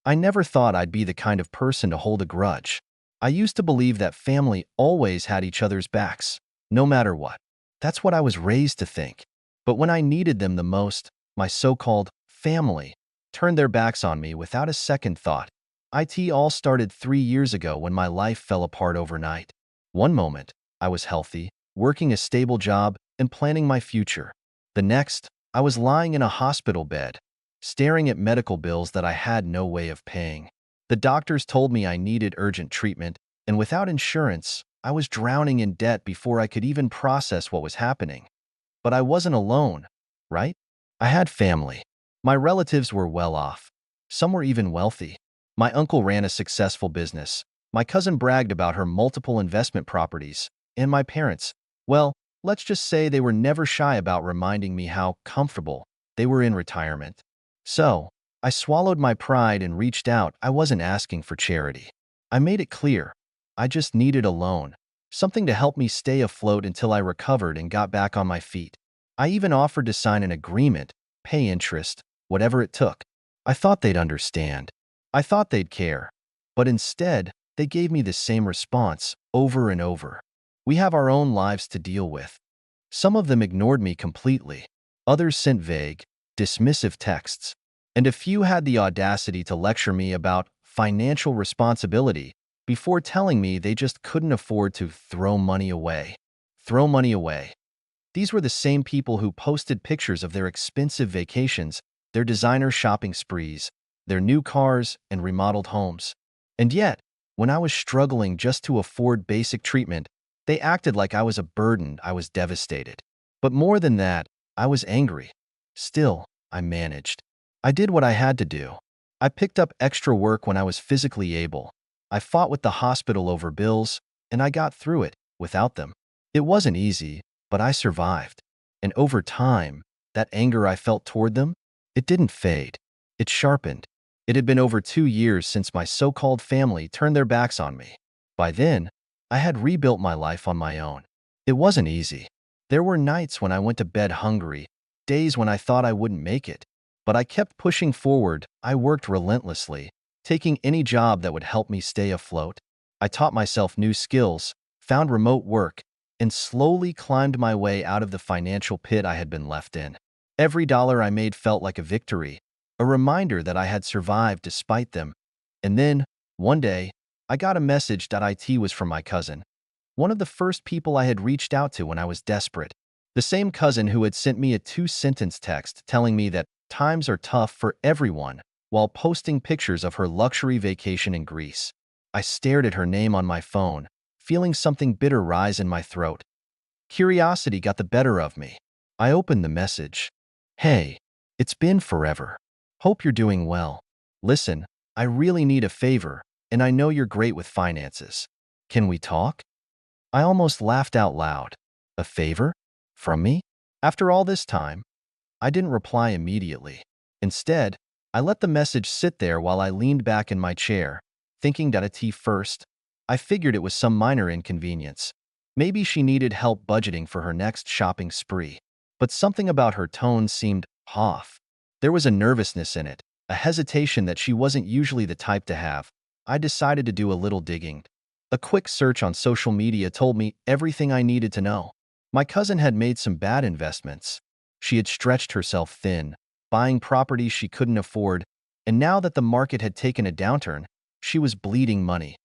I never thought I'd be the kind of person to hold a grudge. I used to believe that family always had each other's backs, no matter what. That's what I was raised to think. But when I needed them the most, my so-called family turned their backs on me without a second thought. It all started 3 years ago when my life fell apart overnight. One moment, I was healthy, working a stable job, and planning my future. The next, I was lying in a hospital bed, staring at medical bills that I had no way of paying. The doctors told me I needed urgent treatment, and without insurance, I was drowning in debt before I could even process what was happening. But I wasn't alone, right? I had family. My relatives were well off. Some were even wealthy. My uncle ran a successful business. My cousin bragged about her multiple investment properties. And my parents, well, let's just say they were never shy about reminding me how comfortable they were in retirement. So, I swallowed my pride and reached out. I wasn't asking for charity. I made it clear. I just needed a loan, something to help me stay afloat until I recovered and got back on my feet. I even offered to sign an agreement, pay interest, whatever it took. I thought they'd understand. I thought they'd care. But instead, they gave me the same response over and over. We have our own lives to deal with. Some of them ignored me completely. Others sent vague, dismissive texts. And a few had the audacity to lecture me about financial responsibility before telling me they just couldn't afford to throw money away. Throw money away. These were the same people who posted pictures of their expensive vacations, their designer shopping sprees, their new cars and remodeled homes. And yet, when I was struggling just to afford basic treatment, they acted like I was a burden. I was devastated. But more than that, I was angry. Still, I managed. I did what I had to do. I picked up extra work when I was physically able. I fought with the hospital over bills, and I got through it without them. It wasn't easy, but I survived. And over time, that anger I felt toward them, it didn't fade. It sharpened. It had been over 2 years since my so-called family turned their backs on me. By then, I had rebuilt my life on my own. It wasn't easy. There were nights when I went to bed hungry, days when I thought I wouldn't make it. But I kept pushing forward. I worked relentlessly, taking any job that would help me stay afloat. I taught myself new skills, found remote work, and slowly climbed my way out of the financial pit I had been left in. Every dollar I made felt like a victory, a reminder that I had survived despite them. And then, one day, I got a message that it was from my cousin, one of the first people I had reached out to when I was desperate. The same cousin who had sent me a 2-sentence text telling me that times are tough for everyone while posting pictures of her luxury vacation in Greece. I stared at her name on my phone, feeling something bitter rise in my throat. Curiosity got the better of me. I opened the message. Hey, it's been forever. Hope you're doing well. Listen, I really need a favor, and I know you're great with finances. Can we talk? I almost laughed out loud. A favor? From me? After all this time? I didn't reply immediately. Instead, I let the message sit there while I leaned back in my chair, thinking that a tea first. I figured it was some minor inconvenience. Maybe she needed help budgeting for her next shopping spree. But something about her tone seemed off. There was a nervousness in it, a hesitation that she wasn't usually the type to have. I decided to do a little digging. A quick search on social media told me everything I needed to know. My cousin had made some bad investments. She had stretched herself thin, buying properties she couldn't afford, and now that the market had taken a downturn, she was bleeding money.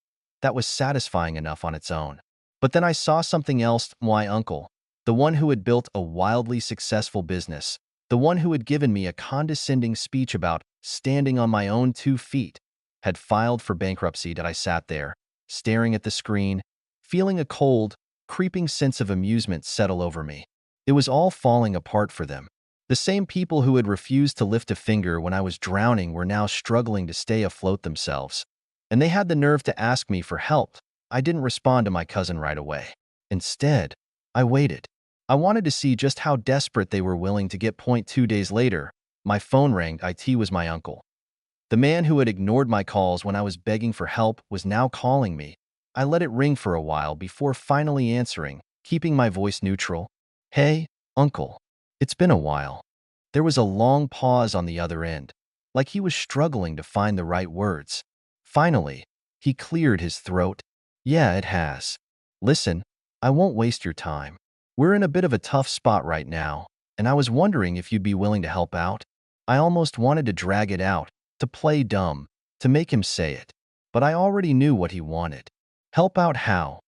That was satisfying enough on its own. But then I saw something else. My uncle, the one who had built a wildly successful business, the one who had given me a condescending speech about standing on my own 2 feet, had filed for bankruptcy. That I sat there, staring at the screen, feeling a cold, creeping sense of amusement settle over me. It was all falling apart for them. The same people who had refused to lift a finger when I was drowning were now struggling to stay afloat themselves. And they had the nerve to ask me for help. I didn't respond to my cousin right away. Instead, I waited. I wanted to see just how desperate they were willing to get. 2 days later, my phone rang. It was my uncle. The man who had ignored my calls when I was begging for help was now calling me. I let it ring for a while before finally answering, keeping my voice neutral. Hey, uncle. It's been a while. There was a long pause on the other end. like he was struggling to find the right words. Finally, he cleared his throat. Yeah, it has. Listen, I won't waste your time. We're in a bit of a tough spot right now, and I was wondering if you'd be willing to help out. I almost wanted to drag it out, to play dumb, to make him say it. But I already knew what he wanted. Help out how?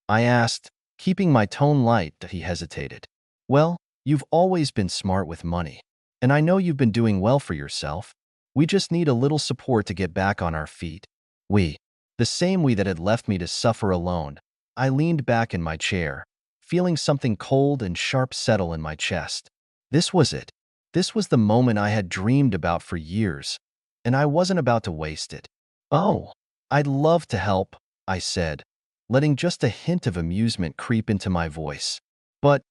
I asked, keeping my tone light. He hesitated. Well, you've always been smart with money, and I know you've been doing well for yourself. We just need a little support to get back on our feet. We, the same we that had left me to suffer alone. I leaned back in my chair, feeling something cold and sharp settle in my chest. This was it. This was the moment I had dreamed about for years, and I wasn't about to waste it. Oh, I'd love to help, I said, letting just a hint of amusement creep into my voice. But,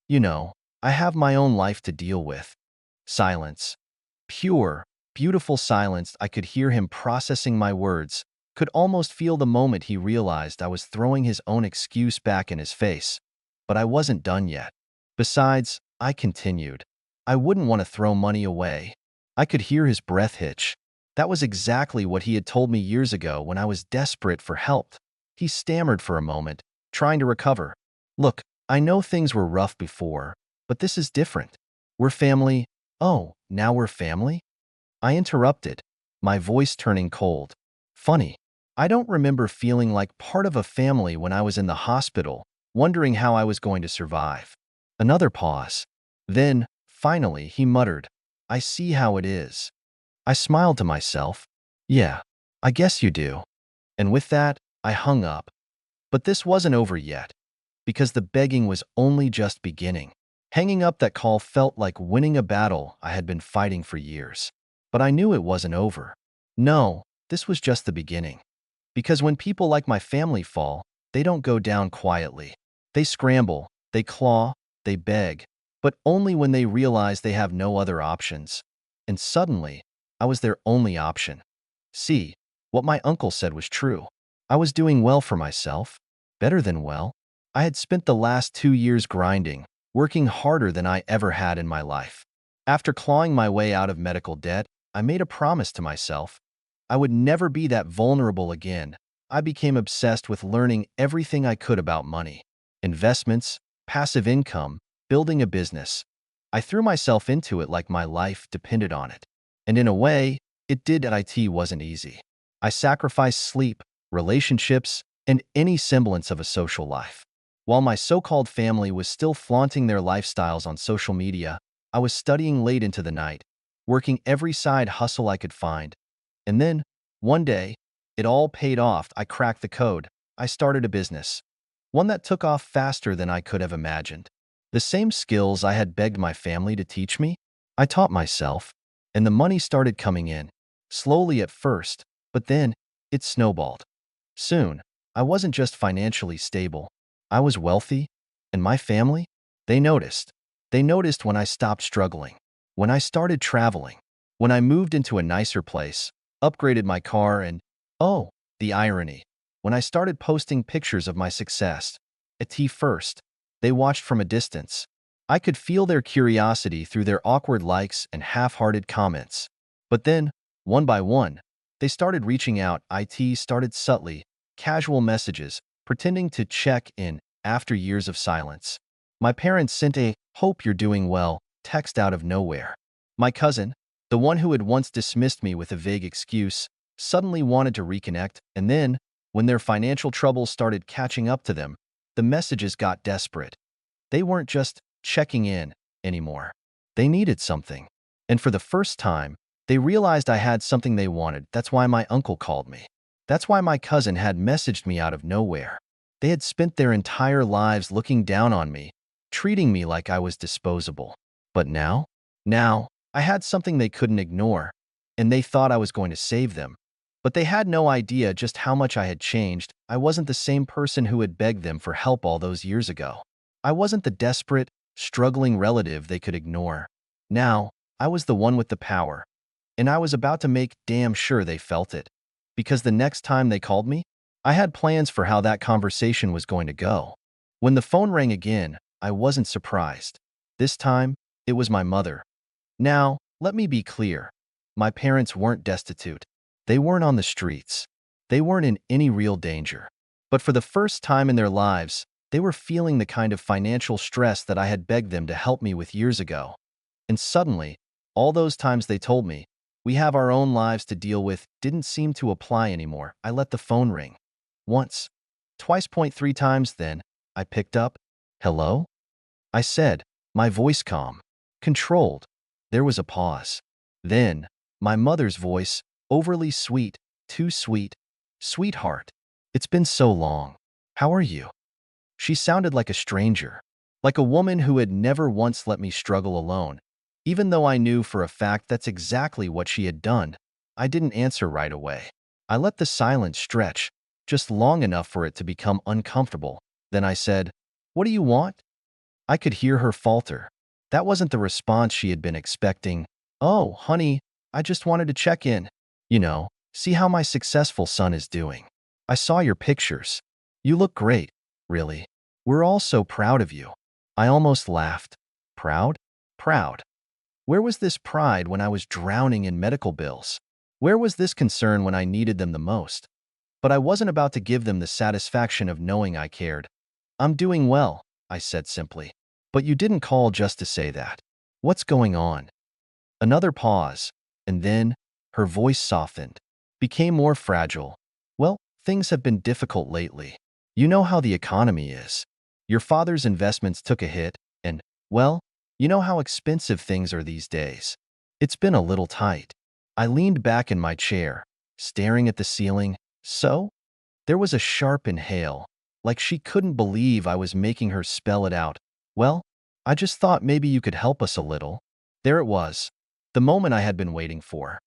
I have my own life to deal with. Silence. Pure, beautiful silence. I could hear him processing my words, could almost feel the moment he realized I was throwing his own excuse back in his face. But I wasn't done yet. Besides, I continued, I wouldn't want to throw money away. I could hear his breath hitch. That was exactly what he had told me years ago when I was desperate for help. He stammered for a moment, trying to recover. Look, I know things were rough before, but this is different. We're family. Oh, now we're family? I interrupted, my voice turning cold. Funny, I don't remember feeling like part of a family when I was in the hospital, wondering how I was going to survive. Another pause. Then, finally, he muttered, I see how it is. I smiled to myself. Yeah, I guess you do. And with that, I hung up. But this wasn't over yet, because the begging was only just beginning. Hanging up that call felt like winning a battle I had been fighting for years. But I knew it wasn't over. No, this was just the beginning. Because when people like my family fall, they don't go down quietly. They scramble, they claw, they beg, but only when they realize they have no other options. And suddenly, I was their only option. See, what my uncle said was true. I was doing well for myself, better than well. I had spent the last 2 years grinding, working harder than I ever had in my life. After clawing my way out of medical debt, I made a promise to myself. I would never be that vulnerable again. I became obsessed with learning everything I could about money, investments, passive income, building a business. I threw myself into it like my life depended on it. And in a way, it did. It wasn't easy. I sacrificed sleep, relationships, and any semblance of a social life. While my so-called family was still flaunting their lifestyles on social media, I was studying late into the night, working every side hustle I could find. And then, one day, it all paid off. I cracked the code. I started a business. One that took off faster than I could have imagined. The same skills I had begged my family to teach me, I taught myself, and the money started coming in. Slowly at first, but then it snowballed. Soon, I wasn't just financially stable. I was wealthy, and my family, they noticed. They noticed when I stopped struggling, when I started traveling, when I moved into a nicer place, upgraded my car, and, oh, the irony, when I started posting pictures of my success. At first, they watched from a distance. I could feel their curiosity through their awkward likes and half-hearted comments. But then, one by one, they started reaching out. It started subtly, casual messages, pretending to check in after years of silence. My parents sent a "hope you're doing well" text out of nowhere. My cousin, the one who had once dismissed me with a vague excuse, suddenly wanted to reconnect, and then, when their financial troubles started catching up to them, the messages got desperate. They weren't just checking in anymore. They needed something. And for the first time, they realized I had something they wanted. That's why my uncle called me. That's why my cousin had messaged me out of nowhere. They had spent their entire lives looking down on me, treating me like I was disposable. But now, I had something they couldn't ignore, and they thought I was going to save them. But they had no idea just how much I had changed. I wasn't the same person who had begged them for help all those years ago. I wasn't the desperate, struggling relative they could ignore. Now, I was the one with the power. And I was about to make damn sure they felt it. Because the next time they called me, I had plans for how that conversation was going to go. When the phone rang again, I wasn't surprised. This time, it was my mother. Now, let me be clear. My parents weren't destitute. They weren't on the streets. They weren't in any real danger. But for the first time in their lives, they were feeling the kind of financial stress that I had begged them to help me with years ago. And suddenly, all those times they told me, "We have our own lives to deal with," didn't seem to apply anymore. I let the phone ring. Once, twice, point three times, then I picked up. "Hello?" I said, my voice calm, controlled. There was a pause. Then, my mother's voice, overly sweet, too sweet. "Sweetheart, it's been so long. How are you?" She sounded like a stranger, like a woman who had never once let me struggle alone. Even though I knew for a fact that's exactly what she had done, I didn't answer right away. I let the silence stretch, just long enough for it to become uncomfortable. Then I said, "What do you want?" I could hear her falter. That wasn't the response she had been expecting. "Oh, honey, I just wanted to check in. See how my successful son is doing. I saw your pictures. You look great, really. We're all so proud of you." I almost laughed. Proud? Proud. Where was this pride when I was drowning in medical bills? Where was this concern when I needed them the most? But I wasn't about to give them the satisfaction of knowing I cared. "I'm doing well," I said simply. "But you didn't call just to say that. What's going on?" Another pause, and then her voice softened, became more fragile. "Well, things have been difficult lately. You know how the economy is. Your father's investments took a hit, and, well, you know how expensive things are these days. It's been a little tight." I leaned back in my chair, staring at the ceiling. "So?" There was a sharp inhale, like she couldn't believe I was making her spell it out. "Well, I just thought maybe you could help us a little." There it was, the moment I had been waiting for.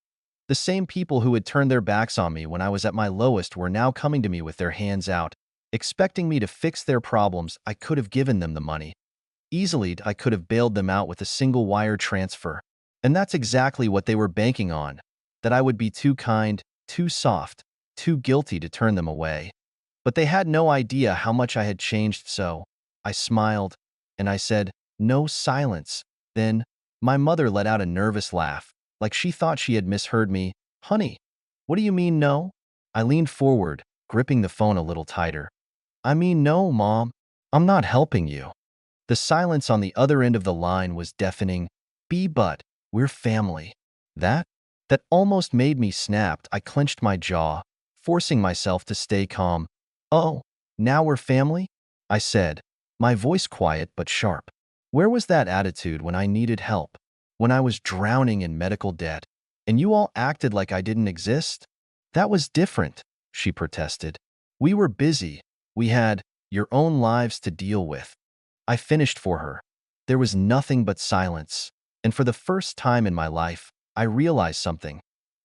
The same people who had turned their backs on me when I was at my lowest were now coming to me with their hands out, expecting me to fix their problems. I could have given them the money. Easily, I could have bailed them out with a single wire transfer. And that's exactly what they were banking on, that I would be too kind, too soft, too guilty to turn them away. But they had no idea how much I had changed, so I smiled, and I said, "No." Silence. Then, my mother let out a nervous laugh, like she thought she had misheard me. "Honey, what do you mean, no?" I leaned forward, gripping the phone a little tighter. "I mean, no, Mom. I'm not helping you." The silence on the other end of the line was deafening. But we're family." That? That almost made me snap. I clenched my jaw, forcing myself to stay calm. "Oh, now we're family?" I said, my voice quiet but sharp. Where was that attitude when I needed help? When I was drowning in medical debt, and you all acted like I didn't exist? "That was different," she protested. "We were busy. We had your own lives to deal with." I finished for her. There was nothing but silence, and for the first time in my life, I realized something.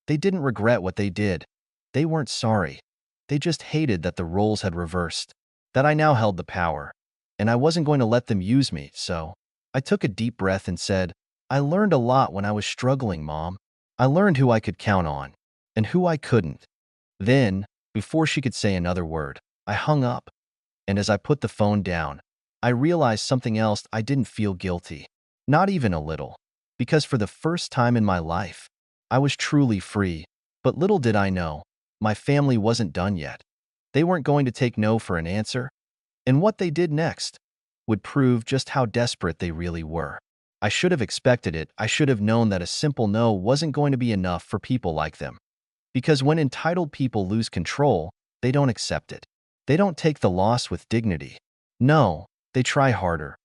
They didn't regret what they did. They weren't sorry. They just hated that the roles had reversed, that I now held the power, and I wasn't going to let them use me, so I took a deep breath and said, "I learned a lot when I was struggling, Mom. I learned who I could count on, and who I couldn't." Then, before she could say another word, I hung up, and as I put the phone down, I realized something else. I didn't feel guilty. Not even a little. Because for the first time in my life, I was truly free. But little did I know, my family wasn't done yet. They weren't going to take no for an answer. And what they did next would prove just how desperate they really were. I should have expected it. I should have known that a simple no wasn't going to be enough for people like them. Because when entitled people lose control, they don't accept it. They don't take the loss with dignity. No, they try harder.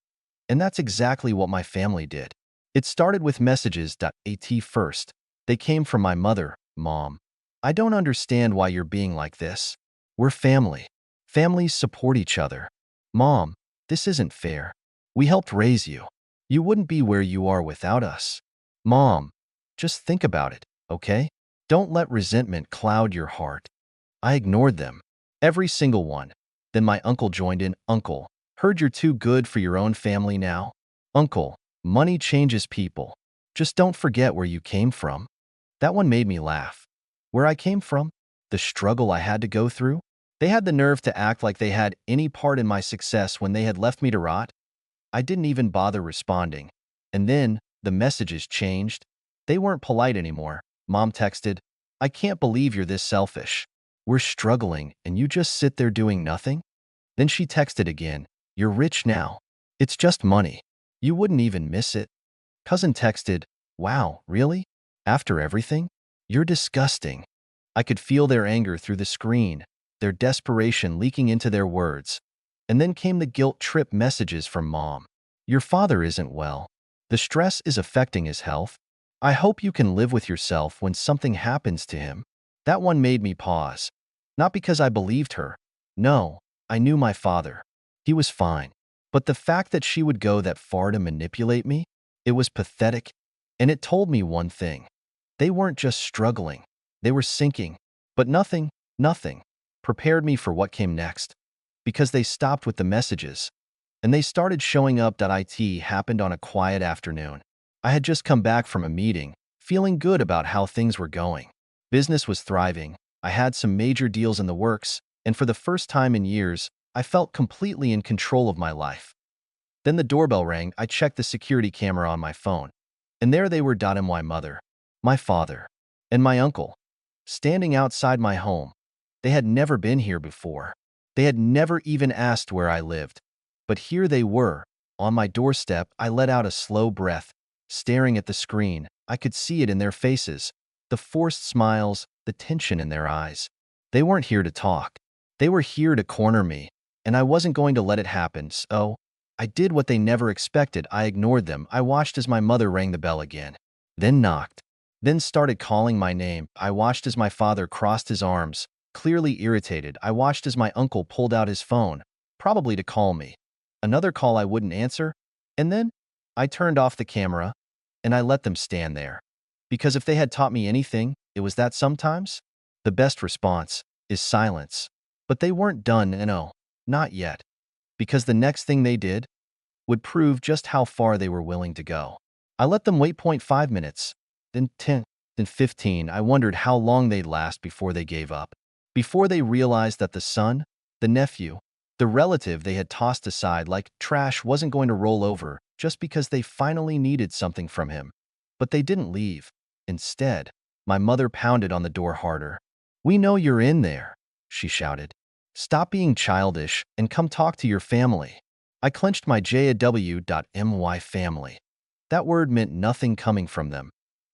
And that's exactly what my family did. It started with messages.at first. They came from my mother. "Mom, I don't understand why you're being like this. We're family. Families support each other. Mom, this isn't fair. We helped raise you. You wouldn't be where you are without us. Mom, just think about it, okay? Don't let resentment cloud your heart." I ignored them. Every single one. Then my uncle joined in. "Uncle, heard you're too good for your own family now? Uncle, money changes people. Just don't forget where you came from." That one made me laugh. Where I came from? The struggle I had to go through? They had the nerve to act like they had any part in my success when they had left me to rot. I didn't even bother responding. And then, the messages changed. They weren't polite anymore. Mom texted, I can't believe you're this selfish. We're struggling and you just sit there doing nothing? Then she texted again, you're rich now. It's just money. You wouldn't even miss it. Cousin texted, wow, really? After everything? You're disgusting. I could feel their anger through the screen, their desperation leaking into their words. And then came the guilt trip messages from Mom. Your father isn't well. The stress is affecting his health. I hope you can live with yourself when something happens to him. That one made me pause. Not because I believed her. No, I knew my father. He was fine. But the fact that she would go that far to manipulate me, it was pathetic. And it told me one thing. They weren't just struggling. They were sinking. But nothing prepared me for what came next. Because they stopped with the messages. And they started showing up. It happened on a quiet afternoon. I had just come back from a meeting, feeling good about how things were going. Business was thriving. I had some major deals in the works, and for the first time in years, I felt completely in control of my life. Then the doorbell rang. I checked the security camera on my phone, and there they were. My mother, my father, and my uncle, standing outside my home. They had never been here before. They had never even asked where I lived. But here they were, on my doorstep. I let out a slow breath, staring at the screen. I could see it in their faces, the forced smiles, the tension in their eyes. They weren't here to talk. They were here to corner me, and I wasn't going to let it happen, so I did what they never expected. I ignored them. I watched as my mother rang the bell again, then knocked, then started calling my name. I watched as my father crossed his arms, clearly irritated. I watched as my uncle pulled out his phone, probably to call me. Another call I wouldn't answer, and then I turned off the camera, and I let them stand there. Because if they had taught me anything, it was that sometimes the best response is silence. But they weren't done, and no, not yet. Because the next thing they did would prove just how far they were willing to go. I let them wait 0.5 minutes, then 10, then 15. I wondered how long they'd last before they gave up. Before they realized that the son, the nephew, the relative they had tossed aside like trash wasn't going to roll over just because they finally needed something from him. But they didn't leave. Instead, my mother pounded on the door harder. We know you're in there, she shouted. Stop being childish and come talk to your family. I clenched my jaw.my family. That word meant nothing coming from them.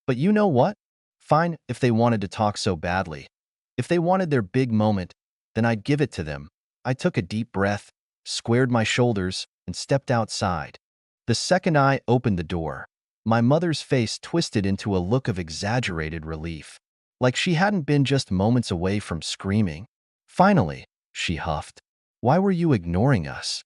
But you know what? Fine, if they wanted to talk so badly. If they wanted their big moment, then I'd give it to them. I took a deep breath, squared my shoulders, and stepped outside. The second I opened the door, my mother's face twisted into a look of exaggerated relief, like she hadn't been just moments away from screaming. Finally, she huffed. Why were you ignoring us?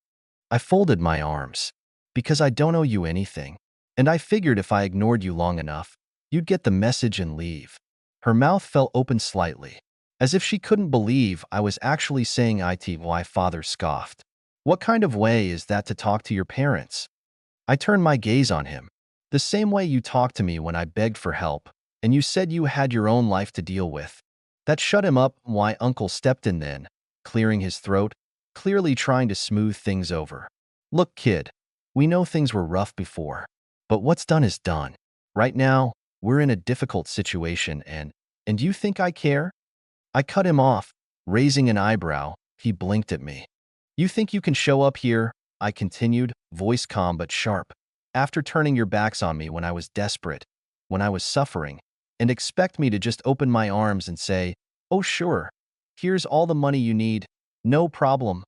I folded my arms. Because I don't owe you anything. And I figured if I ignored you long enough, you'd get the message and leave. Her mouth fell open slightly, as if she couldn't believe I was actually saying it. My father scoffed. What kind of way is that to talk to your parents? I turned my gaze on him. The same way you talked to me when I begged for help, and you said you had your own life to deal with. That shut him up. My uncle stepped in then, clearing his throat, clearly trying to smooth things over. Look, kid, we know things were rough before, but what's done is done. Right now, we're in a difficult situation and you think I care? I cut him off, raising an eyebrow. He blinked at me. You think you can show up here? I continued, voice calm but sharp, after turning your backs on me when I was desperate, when I was suffering, and expect me to just open my arms and say, oh sure, here's all the money you need, no problem.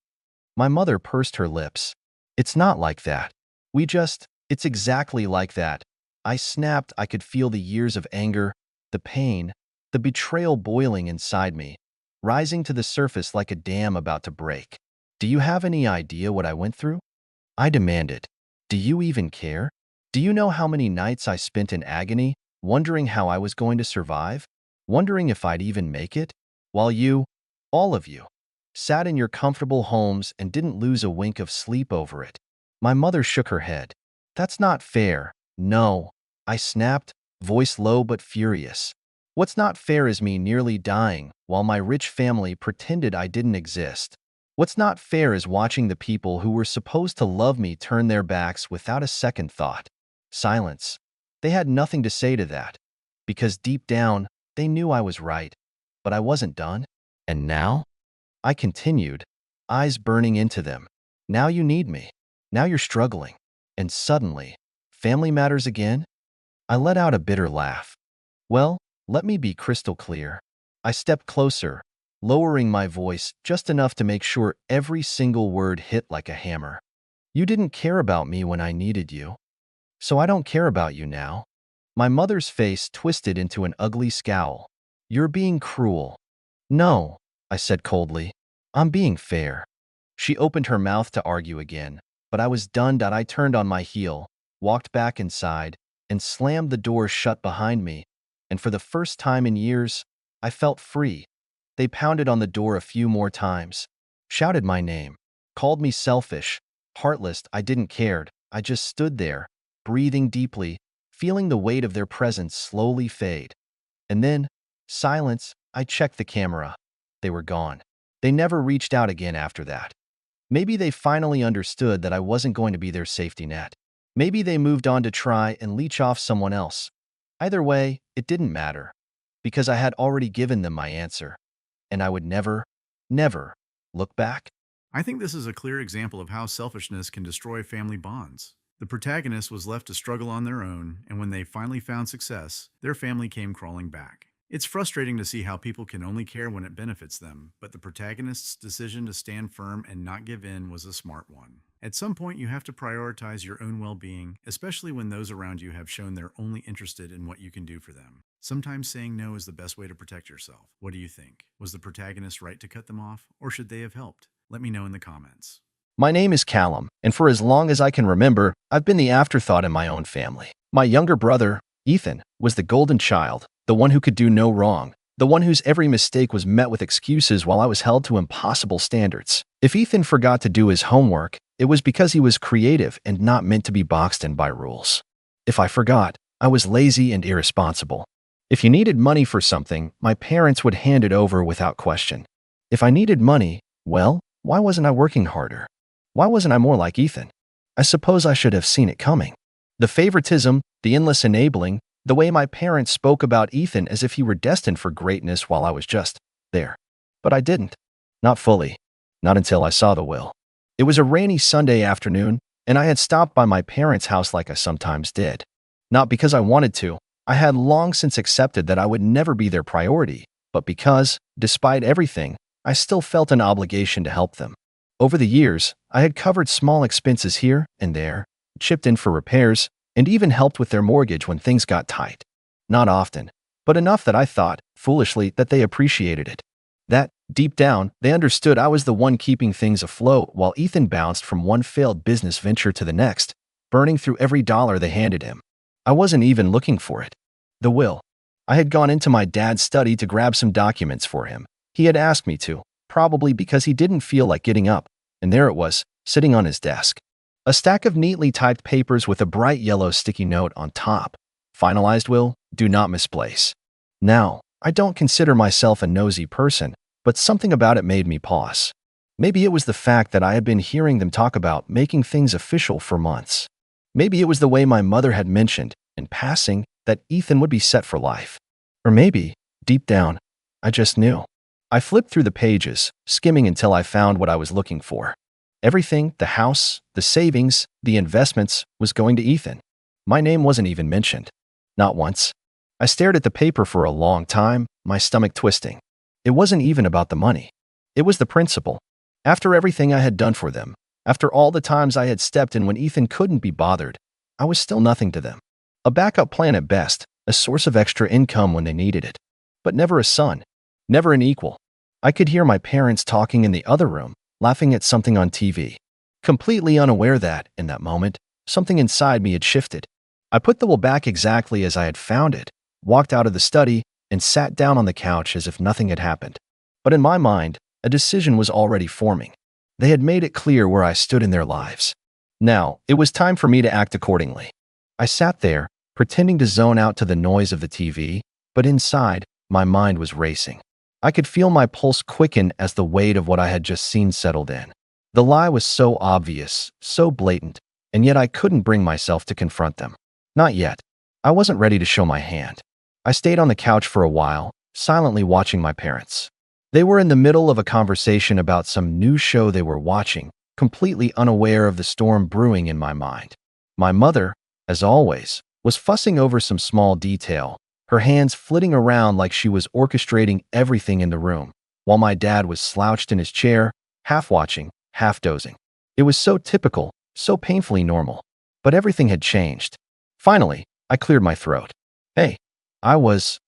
My mother pursed her lips. It's not like that. It's exactly like that. I snapped. I could feel the years of anger, the pain, the betrayal boiling inside me, rising to the surface like a dam about to break. Do you have any idea what I went through? I demanded. Do you even care? Do you know how many nights I spent in agony, wondering how I was going to survive? Wondering if I'd even make it? While you, all of you, sat in your comfortable homes and didn't lose a wink of sleep over it. My mother shook her head. That's not fair. No, I snapped, voice low but furious. What's not fair is me nearly dying while my rich family pretended I didn't exist. What's not fair is watching the people who were supposed to love me turn their backs without a second thought. Silence. They had nothing to say to that. because deep down, they knew I was right, but I wasn't done. And now? I continued, eyes burning into them. Now you need me. Now you're struggling. And suddenly, family matters again? I let out a bitter laugh. Well, let me be crystal clear. I stepped closer, lowering my voice just enough to make sure every single word hit like a hammer. You didn't care about me when I needed you, so I don't care about you now. My mother's face twisted into an ugly scowl. You're being cruel. No, I said coldly. I'm being fair. She opened her mouth to argue again, but I was done. I turned on my heel, walked back inside, and slammed the door shut behind me. And for the first time in years, I felt free. They pounded on the door a few more times, shouted my name, called me selfish, heartless. I didn't care. I just stood there, breathing deeply, feeling the weight of their presence slowly fade. And then, silence. I checked the camera. They were gone. They never reached out again after that. Maybe they finally understood that I wasn't going to be their safety net. Maybe they moved on to try and leech off someone else. Either way, it didn't matter, because I had already given them my answer, and I would never, never look back. I think this is a clear example of how selfishness can destroy family bonds. The protagonist was left to struggle on their own, and when they finally found success, their family came crawling back. It's frustrating to see how people can only care when it benefits them, but the protagonist's decision to stand firm and not give in was a smart one. At some point, you have to prioritize your own well-being, especially when those around you have shown they're only interested in what you can do for them. Sometimes saying no is the best way to protect yourself. What do you think? Was the protagonist right to cut them off, or should they have helped? Let me know in the comments. My name is Callum, and for as long as I can remember, I've been the afterthought in my own family. My younger brother, Ethan, was the golden child, the one who could do no wrong, the one whose every mistake was met with excuses while I was held to impossible standards. If Ethan forgot to do his homework, it was because he was creative and not meant to be boxed in by rules. If I forgot, I was lazy and irresponsible. If you needed money for something, my parents would hand it over without question. If I needed money, well, why wasn't I working harder? Why wasn't I more like Ethan? I suppose I should have seen it coming. The favoritism, the endless enabling, the way my parents spoke about Ethan as if he were destined for greatness while I was just there. But I didn't. Not fully. Not until I saw the will. It was a rainy Sunday afternoon, and I had stopped by my parents' house like I sometimes did. Not because I wanted to. I had long since accepted that I would never be their priority, but because, despite everything, I still felt an obligation to help them. Over the years, I had covered small expenses here and there, chipped in for repairs, and even helped with their mortgage when things got tight. Not often, but enough that I thought, foolishly, that they appreciated it. That, deep down, they understood I was the one keeping things afloat while Ethan bounced from one failed business venture to the next, burning through every dollar they handed him. I wasn't even looking for it. The will. I had gone into my dad's study to grab some documents for him. He had asked me to, probably because he didn't feel like getting up, and there it was, sitting on his desk. A stack of neatly typed papers with a bright yellow sticky note on top. Finalized will, do not misplace. Now, I don't consider myself a nosy person, but something about it made me pause. Maybe it was the fact that I had been hearing them talk about making things official for months. Maybe it was the way my mother had mentioned, in passing, that Ethan would be set for life. Or maybe, deep down, I just knew. I flipped through the pages, skimming until I found what I was looking for. Everything, the house, the savings, the investments, was going to Ethan. My name wasn't even mentioned. Not once. I stared at the paper for a long time, my stomach twisting. It wasn't even about the money. It was the principle. After everything I had done for them, after all the times I had stepped in when Ethan couldn't be bothered, I was still nothing to them. A backup plan at best, a source of extra income when they needed it. But never a son, never an equal. I could hear my parents talking in the other room, laughing at something on TV. Completely unaware that, in that moment, something inside me had shifted. I put the will back exactly as I had found it, walked out of the study, and sat down on the couch as if nothing had happened. But in my mind, a decision was already forming. They had made it clear where I stood in their lives. Now, it was time for me to act accordingly. I sat there, pretending to zone out to the noise of the TV, but inside, my mind was racing. I could feel my pulse quicken as the weight of what I had just seen settled in. The lie was so obvious, so blatant, and yet I couldn't bring myself to confront them. Not yet. I wasn't ready to show my hand. I stayed on the couch for a while, silently watching my parents. They were in the middle of a conversation about some new show they were watching, completely unaware of the storm brewing in my mind. My mother, as always, was fussing over some small detail, her hands flitting around like she was orchestrating everything in the room, while my dad was slouched in his chair, half watching, half dozing. It was so typical, so painfully normal. But everything had changed. Finally, I cleared my throat. Hey, I was,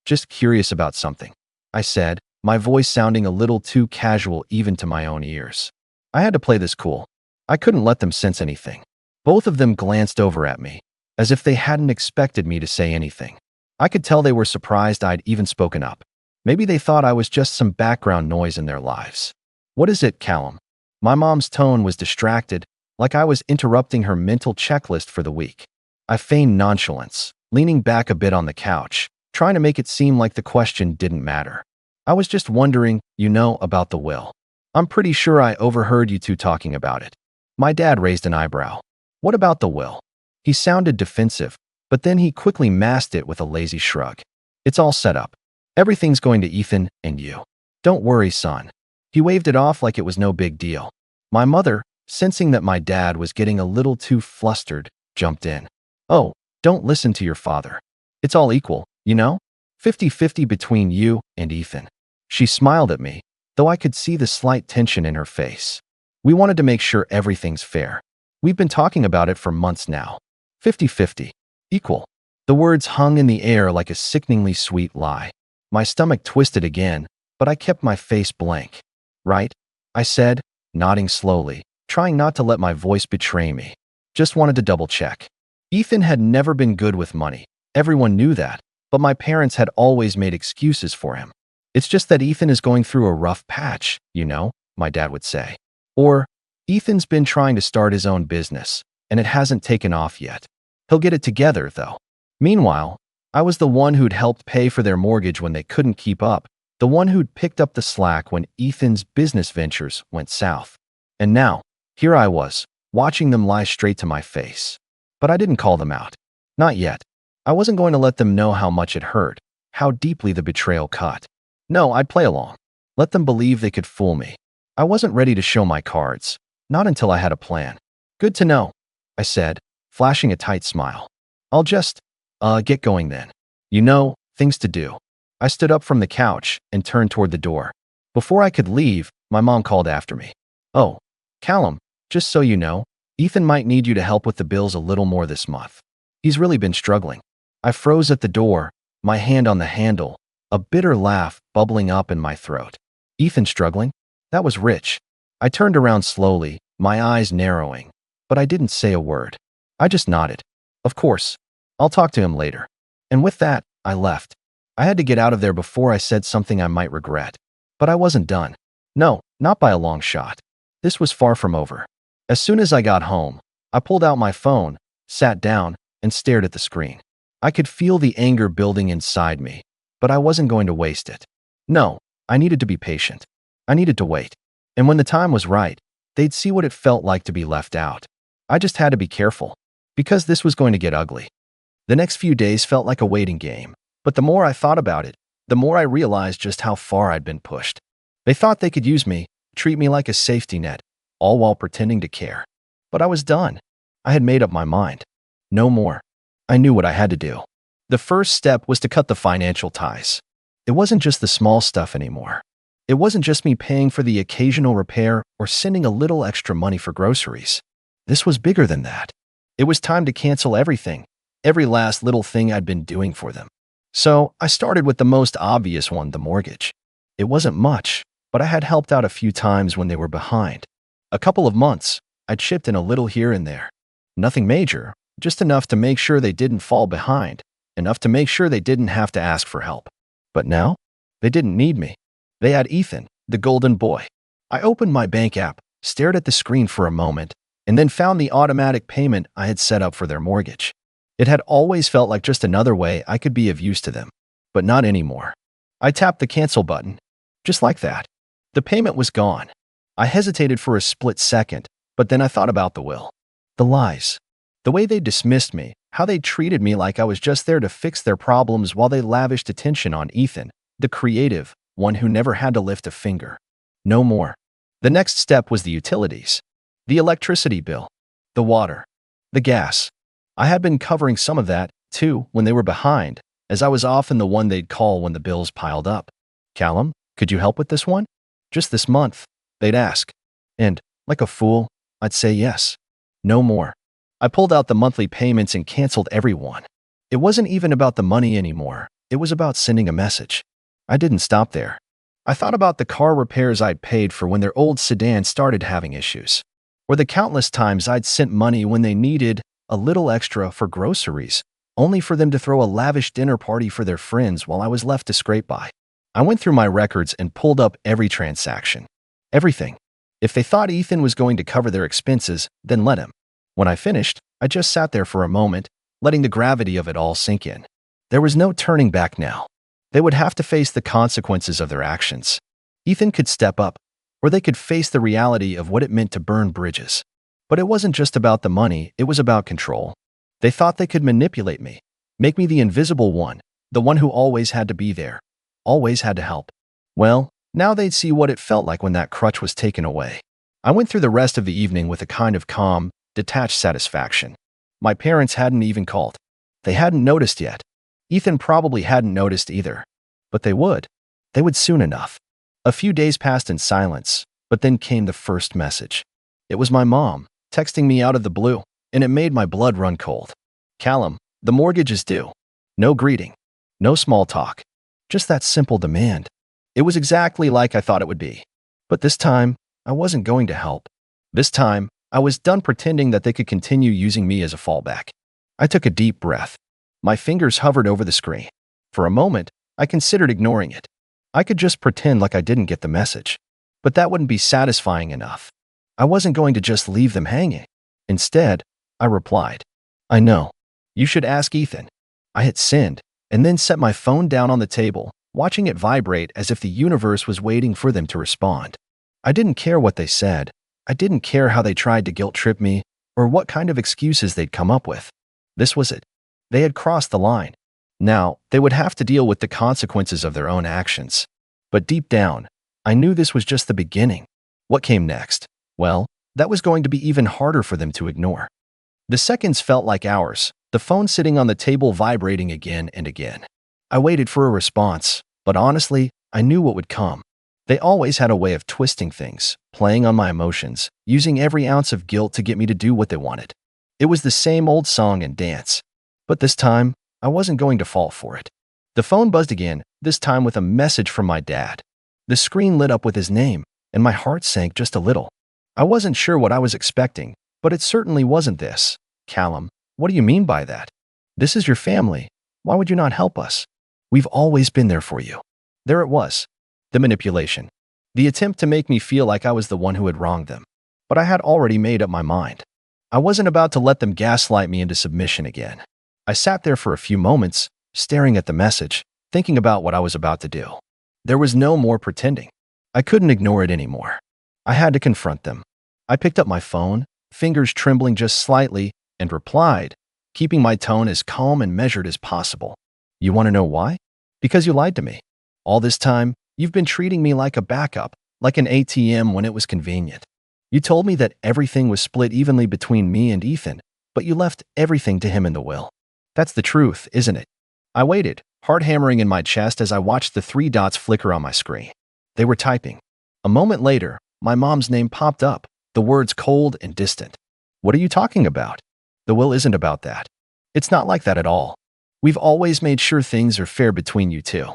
just curious about something, I said, my voice sounding a little too casual even to my own ears. I had to play this cool. I couldn't let them sense anything. Both of them glanced over at me, as if they hadn't expected me to say anything. I could tell they were surprised I'd even spoken up. Maybe they thought I was just some background noise in their lives. What is it, Callum? My mom's tone was distracted, like I was interrupting her mental checklist for the week. I feigned nonchalance, leaning back a bit on the couch, trying to make it seem like the question didn't matter. I was just wondering, about the will. I'm pretty sure I overheard you two talking about it. My dad raised an eyebrow. What about the will? He sounded defensive, but then he quickly masked it with a lazy shrug. It's all set up. Everything's going to Ethan and you. Don't worry, son. He waved it off like it was no big deal. My mother, sensing that my dad was getting a little too flustered, jumped in. Oh, don't listen to your father. It's all equal, 50-50 between you and Ethan. She smiled at me, though I could see the slight tension in her face. We wanted to make sure everything's fair. We've been talking about it for months now. 50-50. Equal. The words hung in the air like a sickeningly sweet lie. My stomach twisted again, but I kept my face blank. Right? I said, nodding slowly, trying not to let my voice betray me. Just wanted to double check. Ethan had never been good with money. Everyone knew that, but my parents had always made excuses for him. It's just that Ethan is going through a rough patch, my dad would say. Or, Ethan's been trying to start his own business, and it hasn't taken off yet. He'll get it together, though. Meanwhile, I was the one who'd helped pay for their mortgage when they couldn't keep up, the one who'd picked up the slack when Ethan's business ventures went south. And now, here I was, watching them lie straight to my face. But I didn't call them out. Not yet. I wasn't going to let them know how much it hurt, how deeply the betrayal cut. No, I'd play along. Let them believe they could fool me. I wasn't ready to show my cards. Not until I had a plan. Good to know, I said, flashing a tight smile. I'll just, get going then. Things to do. I stood up from the couch and turned toward the door. Before I could leave, my mom called after me. Oh, Callum, just so you know, Ethan might need you to help with the bills a little more this month. He's really been struggling. I froze at the door, my hand on the handle, a bitter laugh bubbling up in my throat. Ethan struggling? That was rich. I turned around slowly, my eyes narrowing, but I didn't say a word. I just nodded. Of course. I'll talk to him later. And with that, I left. I had to get out of there before I said something I might regret. But I wasn't done. No, not by a long shot. This was far from over. As soon as I got home, I pulled out my phone, sat down, and stared at the screen. I could feel the anger building inside me, but I wasn't going to waste it. No, I needed to be patient. I needed to wait. And when the time was right, they'd see what it felt like to be left out. I just had to be careful, because this was going to get ugly. The next few days felt like a waiting game, but the more I thought about it, the more I realized just how far I'd been pushed. They thought they could use me, treat me like a safety net, all while pretending to care. But I was done. I had made up my mind. No more. I knew what I had to do. The first step was to cut the financial ties. It wasn't just the small stuff anymore. It wasn't just me paying for the occasional repair or sending a little extra money for groceries. This was bigger than that. It was time to cancel everything, every last little thing I'd been doing for them. So I started with the most obvious one, the mortgage. It wasn't much, but I had helped out a few times when they were behind. A couple of months, I chipped in a little here and there. Nothing major, just enough to make sure they didn't fall behind, enough to make sure they didn't have to ask for help. But now, they didn't need me. They had Ethan, the golden boy. I opened my bank app, stared at the screen for a moment, and then found the automatic payment I had set up for their mortgage. It had always felt like just another way I could be of use to them, but not anymore. I tapped the cancel button, just like that. The payment was gone. I hesitated for a split second, but then I thought about the will. The lies. The way they dismissed me, How they treated me like I was just there to fix their problems while they lavished attention on Ethan, the creative one who never had to lift a finger. No more. The next step was the utilities. The electricity bill, the water, the gas. I had been covering some of that, too, when they were behind, as I was often the one they'd call when the bills piled up. Callum, could you help with this one? Just this month, they'd ask. And, like a fool, I'd say yes. No more. I pulled out the monthly payments and canceled everyone. It wasn't even about the money anymore. It was about sending a message. I didn't stop there. I thought about the car repairs I'd paid for when their old sedan started having issues, or the countless times I'd sent money when they needed a little extra for groceries, only for them to throw a lavish dinner party for their friends while I was left to scrape by. I went through my records and pulled up every transaction. Everything. If they thought Ethan was going to cover their expenses, then let him. When I finished, I just sat there for a moment, letting the gravity of it all sink in. There was no turning back now. They would have to face the consequences of their actions. Ethan could step up, or they could face the reality of what it meant to burn bridges. But it wasn't just about the money, it was about control. They thought they could manipulate me, make me the invisible one, the one who always had to be there, always had to help. Well, now they'd see what it felt like when that crutch was taken away. I went through the rest of the evening with a kind of calm, detached satisfaction. My parents hadn't even called. They hadn't noticed yet. Ethan probably hadn't noticed either. But they would. They would soon enough. A few days passed in silence, but then came the first message. It was my mom, texting me out of the blue, and it made my blood run cold. Callum, the mortgage is due. No greeting. No small talk. Just that simple demand. It was exactly like I thought it would be. But this time, I wasn't going to help. This time, I was done pretending that they could continue using me as a fallback. I took a deep breath. My fingers hovered over the screen. For a moment, I considered ignoring it. I could just pretend like I didn't get the message. But that wouldn't be satisfying enough. I wasn't going to just leave them hanging. Instead, I replied, I know. You should ask Ethan. I hit send, and then set my phone down on the table, watching it vibrate as if the universe was waiting for them to respond. I didn't care what they said. I didn't care how they tried to guilt-trip me or what kind of excuses they'd come up with. This was it. They had crossed the line. Now, they would have to deal with the consequences of their own actions. But deep down, I knew this was just the beginning. What came next? Well, that was going to be even harder for them to ignore. The seconds felt like hours, the phone sitting on the table vibrating again and again. I waited for a response, but honestly, I knew what would come. They always had a way of twisting things, playing on my emotions, using every ounce of guilt to get me to do what they wanted. It was the same old song and dance. But this time, I wasn't going to fall for it. The phone buzzed again, this time with a message from my dad. The screen lit up with his name, and my heart sank just a little. I wasn't sure what I was expecting, but it certainly wasn't this. Callum, what do you mean by that? This is your family. Why would you not help us? We've always been there for you. There it was. The manipulation. The attempt to make me feel like I was the one who had wronged them. But I had already made up my mind. I wasn't about to let them gaslight me into submission again. I sat there for a few moments, staring at the message, thinking about what I was about to do. There was no more pretending. I couldn't ignore it anymore. I had to confront them. I picked up my phone, fingers trembling just slightly, and replied, keeping my tone as calm and measured as possible. You want to know why? Because you lied to me. All this time, you've been treating me like a backup, like an ATM when it was convenient. You told me that everything was split evenly between me and Ethan, but you left everything to him in the will. That's the truth, isn't it? I waited, heart hammering in my chest as I watched the 3 dots flicker on my screen. They were typing. A moment later, my mom's name popped up, the words cold and distant. What are you talking about? The will isn't about that. It's not like that at all. We've always made sure things are fair between you two.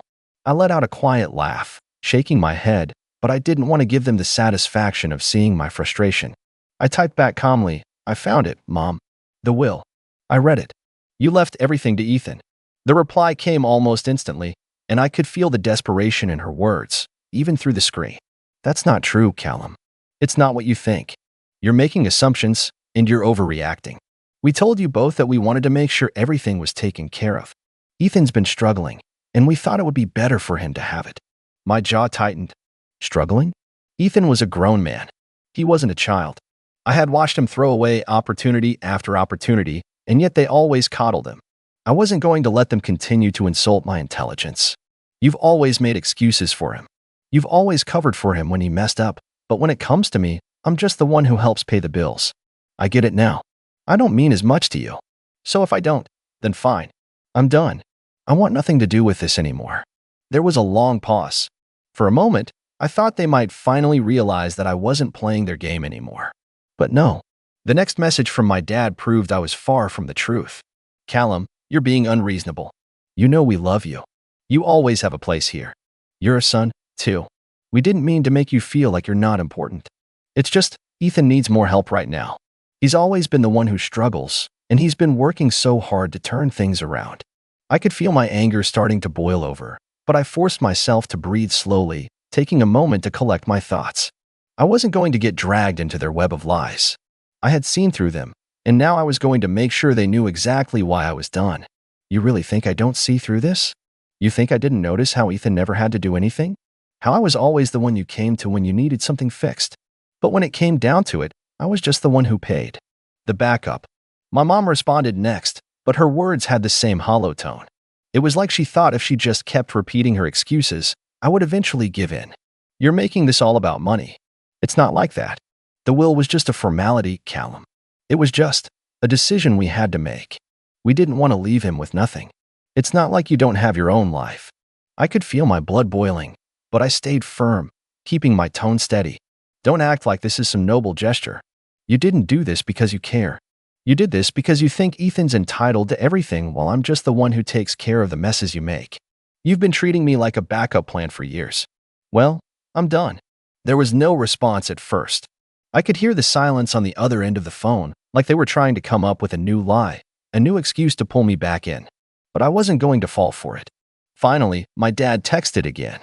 I let out a quiet laugh, shaking my head, but I didn't want to give them the satisfaction of seeing my frustration. I typed back calmly, I found it, Mom. The will. I read it. You left everything to Ethan. The reply came almost instantly, and I could feel the desperation in her words, even through the screen. That's not true, Callum. It's not what you think. You're making assumptions, and you're overreacting. We told you both that we wanted to make sure everything was taken care of. Ethan's been struggling, and we thought it would be better for him to have it. My jaw tightened. Struggling? Ethan was a grown man. He wasn't a child. I had watched him throw away opportunity after opportunity, and yet they always coddled him. I wasn't going to let them continue to insult my intelligence. You've always made excuses for him. You've always covered for him when he messed up, but when it comes to me, I'm just the one who helps pay the bills. I get it now. I don't mean as much to you. So if I don't, then fine. I'm done. I want nothing to do with this anymore. There was a long pause. For a moment, I thought they might finally realize that I wasn't playing their game anymore. But no. The next message from my dad proved I was far from the truth. Callum, you're being unreasonable. You know we love you. You always have a place here. You're a son, too. We didn't mean to make you feel like you're not important. It's just, Ethan needs more help right now. He's always been the one who struggles, and he's been working so hard to turn things around. I could feel my anger starting to boil over, but I forced myself to breathe slowly, taking a moment to collect my thoughts. I wasn't going to get dragged into their web of lies. I had seen through them, and now I was going to make sure they knew exactly why I was done. You really think I don't see through this? You think I didn't notice how Ethan never had to do anything? How I was always the one you came to when you needed something fixed? But when it came down to it, I was just the one who paid. The backup. My mom responded next, but her words had the same hollow tone. It was like she thought if she just kept repeating her excuses, I would eventually give in. You're making this all about money. It's not like that. The will was just a formality, Callum. It was just a decision we had to make. We didn't want to leave him with nothing. It's not like you don't have your own life. I could feel my blood boiling, but I stayed firm, keeping my tone steady. Don't act like this is some noble gesture. You didn't do this because you care. You did this because you think Ethan's entitled to everything while I'm just the one who takes care of the messes you make. You've been treating me like a backup plan for years. Well, I'm done. There was no response at first. I could hear the silence on the other end of the phone, like they were trying to come up with a new lie, a new excuse to pull me back in. But I wasn't going to fall for it. Finally, my dad texted again.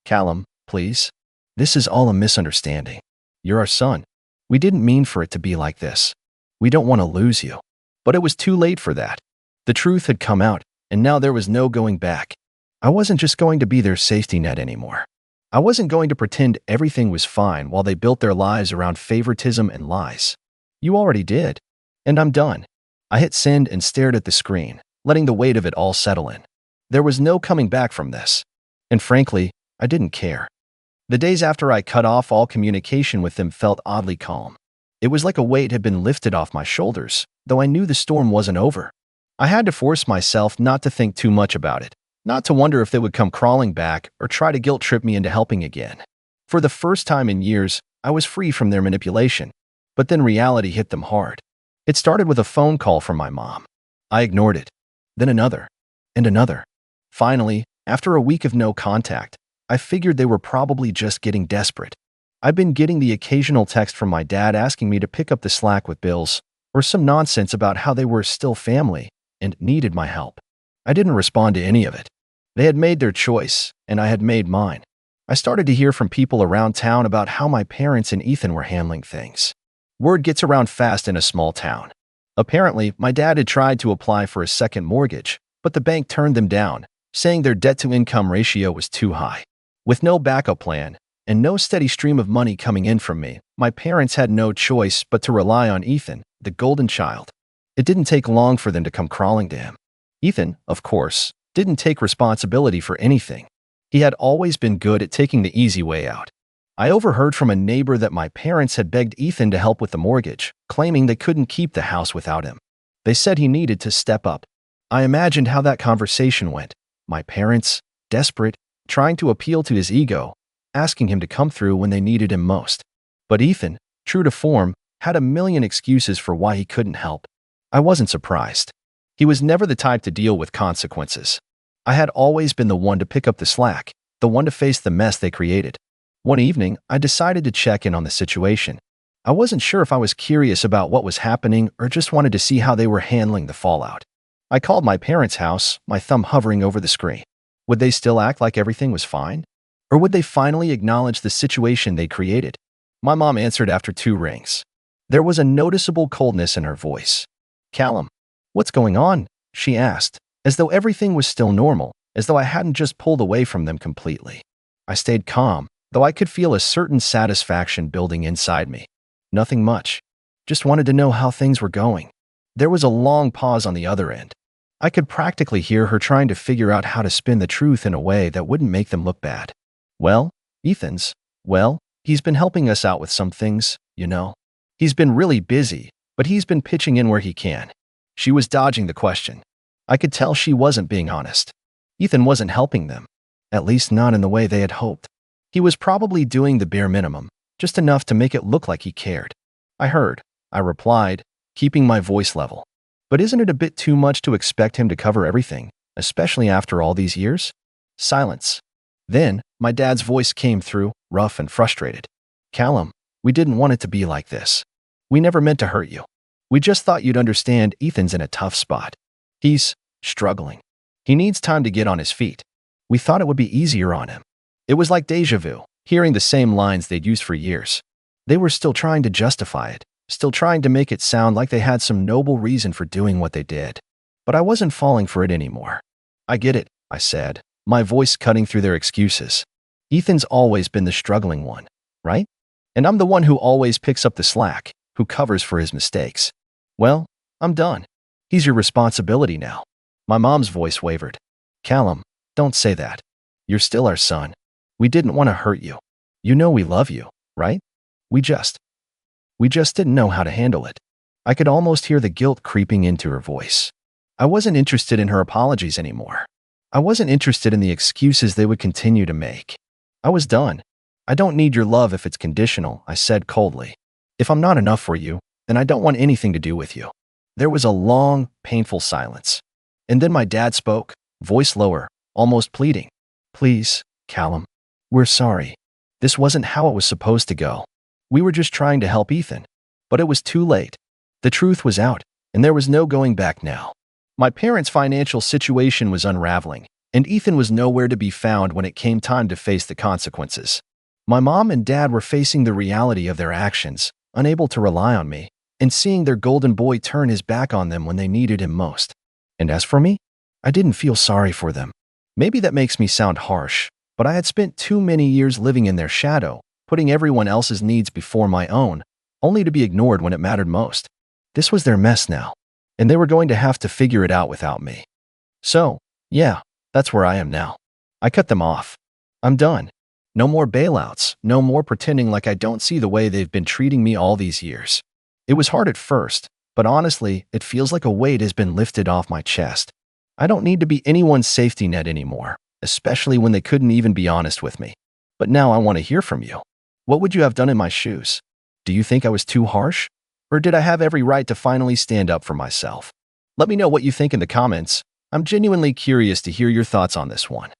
Callum, please. This is all a misunderstanding. You're our son. We didn't mean for it to be like this. We don't want to lose you. But it was too late for that. The truth had come out, and now there was no going back. I wasn't just going to be their safety net anymore. I wasn't going to pretend everything was fine while they built their lives around favoritism and lies. You already did. And I'm done. I hit send and stared at the screen, letting the weight of it all settle in. There was no coming back from this. And frankly, I didn't care. The days after I cut off all communication with them felt oddly calm. It was like a weight had been lifted off my shoulders, though I knew the storm wasn't over. I had to force myself not to think too much about it, not to wonder if they would come crawling back or try to guilt-trip me into helping again. For the first time in years, I was free from their manipulation. But then reality hit them hard. It started with a phone call from my mom. I ignored it. Then another. And another. Finally, after a week of no contact, I figured they were probably just getting desperate. I've been getting the occasional text from my dad asking me to pick up the slack with bills, or some nonsense about how they were still family and needed my help. I didn't respond to any of it. They had made their choice, and I had made mine. I started to hear from people around town about how my parents and Ethan were handling things. Word gets around fast in a small town. Apparently, my dad had tried to apply for a second mortgage, but the bank turned them down, saying their debt-to-income ratio was too high. With no backup plan, and no steady stream of money coming in from me, my parents had no choice but to rely on Ethan, the golden child. It didn't take long for them to come crawling to him. Ethan, of course, didn't take responsibility for anything. He had always been good at taking the easy way out. I overheard from a neighbor that my parents had begged Ethan to help with the mortgage, claiming they couldn't keep the house without him. They said he needed to step up. I imagined how that conversation went. My parents, desperate, trying to appeal to his ego, asking him to come through when they needed him most. But Ethan, true to form, had a million excuses for why he couldn't help. I wasn't surprised. He was never the type to deal with consequences. I had always been the one to pick up the slack, the one to face the mess they created. One evening, I decided to check in on the situation. I wasn't sure if I was curious about what was happening or just wanted to see how they were handling the fallout. I called my parents' house, my thumb hovering over the screen. Would they still act like everything was fine? Or would they finally acknowledge the situation they created? My mom answered after 2 rings. There was a noticeable coldness in her voice. Callum, what's going on? She asked, as though everything was still normal, as though I hadn't just pulled away from them completely. I stayed calm, though I could feel a certain satisfaction building inside me. Nothing much. Just wanted to know how things were going. There was a long pause on the other end. I could practically hear her trying to figure out how to spin the truth in a way that wouldn't make them look bad. Well, well, he's been helping us out with some things, you know. He's been really busy, but he's been pitching in where he can. She was dodging the question. I could tell she wasn't being honest. Ethan wasn't helping them, at least not in the way they had hoped. He was probably doing the bare minimum, just enough to make it look like he cared. I replied, keeping my voice level. But isn't it a bit too much to expect him to cover everything, especially after all these years? Silence. Then, my dad's voice came through, rough and frustrated. Callum, we didn't want it to be like this. We never meant to hurt you. We just thought you'd understand Ethan's in a tough spot. He's struggling. He needs time to get on his feet. We thought it would be easier on him. It was like déjà vu, hearing the same lines they'd used for years. They were still trying to justify it, still trying to make it sound like they had some noble reason for doing what they did. But I wasn't falling for it anymore. I get it, I said, my voice cutting through their excuses. Ethan's always been the struggling one, right? And I'm the one who always picks up the slack, who covers for his mistakes. Well, I'm done. He's your responsibility now. My mom's voice wavered. Callum, don't say that. You're still our son. We didn't want to hurt you. You know we love you, right? We just didn't know how to handle it. I could almost hear the guilt creeping into her voice. I wasn't interested in her apologies anymore. I wasn't interested in the excuses they would continue to make. I was done. I don't need your love if it's conditional, I said coldly. If I'm not enough for you, then I don't want anything to do with you. There was a long, painful silence. And then my dad spoke, voice lower, almost pleading. Please, Callum, we're sorry. This wasn't how it was supposed to go. We were just trying to help Ethan. But it was too late. The truth was out, and there was no going back now. My parents' financial situation was unraveling, and Ethan was nowhere to be found when it came time to face the consequences. My mom and dad were facing the reality of their actions, unable to rely on me, and seeing their golden boy turn his back on them when they needed him most. And as for me, I didn't feel sorry for them. Maybe that makes me sound harsh, but I had spent too many years living in their shadow, putting everyone else's needs before my own, only to be ignored when it mattered most. This was their mess now, and they were going to have to figure it out without me. So, yeah, that's where I am now. I cut them off. I'm done. No more bailouts, no more pretending like I don't see the way they've been treating me all these years. It was hard at first, but honestly, it feels like a weight has been lifted off my chest. I don't need to be anyone's safety net anymore, especially when they couldn't even be honest with me. But now I want to hear from you. What would you have done in my shoes? Do you think I was too harsh? Or did I have every right to finally stand up for myself? Let me know what you think in the comments. I'm genuinely curious to hear your thoughts on this one.